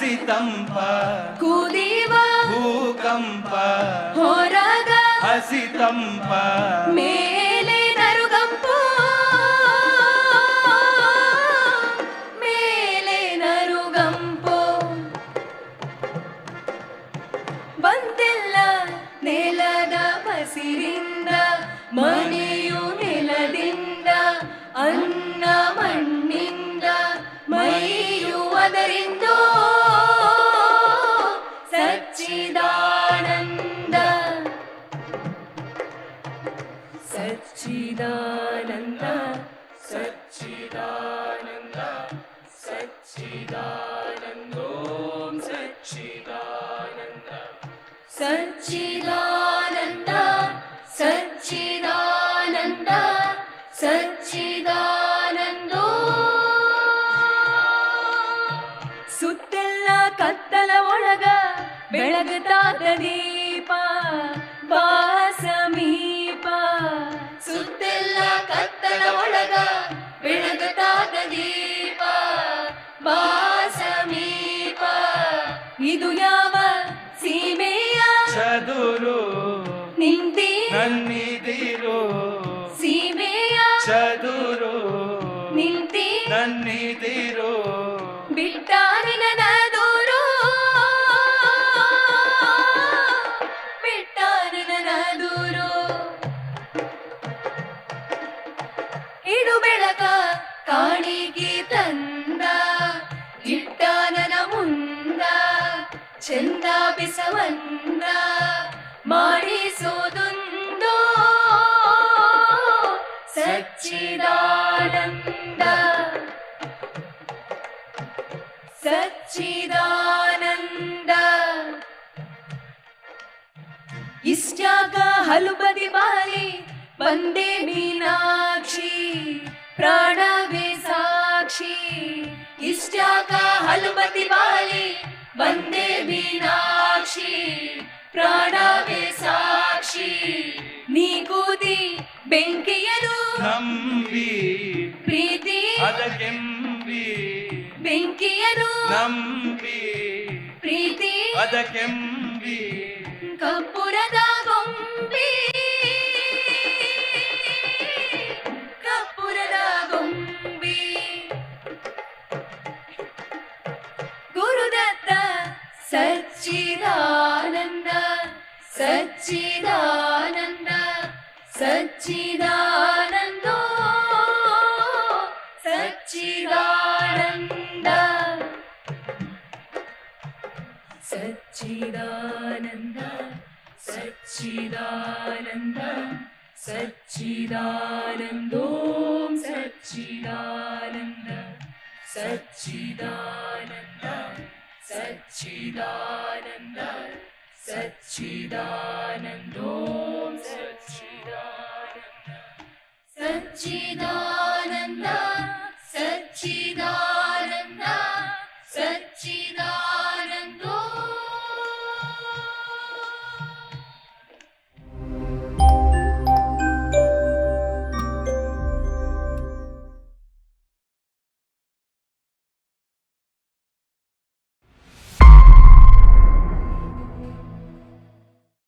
ಹಸಿತಂಪ ಕುದಿವ ಭೂಕಂಪ ಹೊರಗ ಹಸಿತಂಪ ಮೇಲೆ ನರುಗಂಪು ಮೇಲೆ ನರುಗಂಪು ಬಂದೆಲ್ಲ ನೆಲದ ಹಸಿರಿಂದ ಮನೆಯು ನೆಲದಿಂದ ಅನ್ನ ಮಣ್ಣಿಂದ ಮೈಯು ಅದರಿಂದ ಸಚ್ಚಿದಾನಂದ ಸಚ್ಚಿದಾನಂದ ಸಚ್ಚಿದಾನಂದ ಸಚ್ಚಿದಾನಂದೋಂ ಸಚ್ಚಿದಾನಂದ ಸಚ್ಚಿದಾನಂದ ಸಚ್ಚಿದಾನಂದ ಸಚ್ಚಿದಾನಂದೋ ಸುತ್ತೆಲ್ಲ ಕತ್ತಲ ಒಳಗ ಬೆಳಗುತ್ತಾದ ದೀಪ ಬಾ ಸಮೀಪ ಸುತ್ತೆಲ್ಲ ಕತ್ತಲ ಒಳಗ ಬೆಳಗುತ್ತಾದ ದೀಪ ಬಾ ಸಮೀಪ ಇದು ಯಾವ ಸೀಮೆಯ ಚದುರು ನಿಂತಿ ನನ್ನಿದಿರು ಸೀಮೆಯ ಚದುರು ನಿಂತಿ ನನ್ನಿದಿರು ಬಿಟ್ಟಾರಿನ ದೂರು ಬಿಟ್ಟಾರಿನ ದೂರು ಇಡು ಬೆಳಕ ಕಾಣಿಗೆ ತಂದ ಇಟ್ಟಾನನ ಮುಂದ ಚಂದ ಬಿಸವಂದ ಮಾಡಿಸೋದುಂದೋ ಸಚ್ಚಿದಾನಂದ ಸಚ್ಚಿದಾನಂದ ಇಷ್ಟ್ಯಾಕ ಹಲುಬದಿ ಬಾರಿ ಬಂದೆ ಮೀನಾಕ್ಷಿ ಪ್ರಾಣವೇ ಸಾಕ್ಷಿ ಇಷ್ಟ್ಯಾಕ ಹಲುಬದಿ ಬಾರಿ ಬಂದೆ ಮೀನಾಕ್ಷಿ ಪ್ರಾಣವೇ ಸಾಕ್ಷಿ ನೀ ಕೂದಿ ಬೆಂಕಿಯರು ನಂಬಿ ಪ್ರೀತಿ ಅದಕ್ಕೆಂಬಿ ಬೆಂಕಿಯರು ನಂಬಿ ಪ್ರೀತಿ ಅದಕ್ಕೆಂಬಿ ಕಪ್ಪುರದ ಗೊಂಬಿ ಕಪ್ಪುರದ ಗೊಂಬಿ ಗುರುದತ್ತ ಸಚ್ಚಿದಾನಂದ ಸಚ್ಚಿದಾನಂದ ಸಚ್ಚಿದಾನಂದೋ ಸಚ್ಚಿದಾನಂದ ಸಚ್ಚಿದಾನಂದ ಸಚ್ಚಿದಾನಂದ ಸಚ್ಚಿದಾನಂದೋಂ ಸಚ್ಚಿದಾನಂದ ಸಚ್ಚಿದಾನಂದ ಸಚ್ಚಿದಾನಂದ ಸಚ್ಚಿದಾನಂದೋಂ ಸಚ್ಚಿದಾನಂದ ಸಚ್ಚಿದಾನಂದ ಸಚ್ಚಿದಾನಂದ ಸಚ್ಚಿದಾನಂದ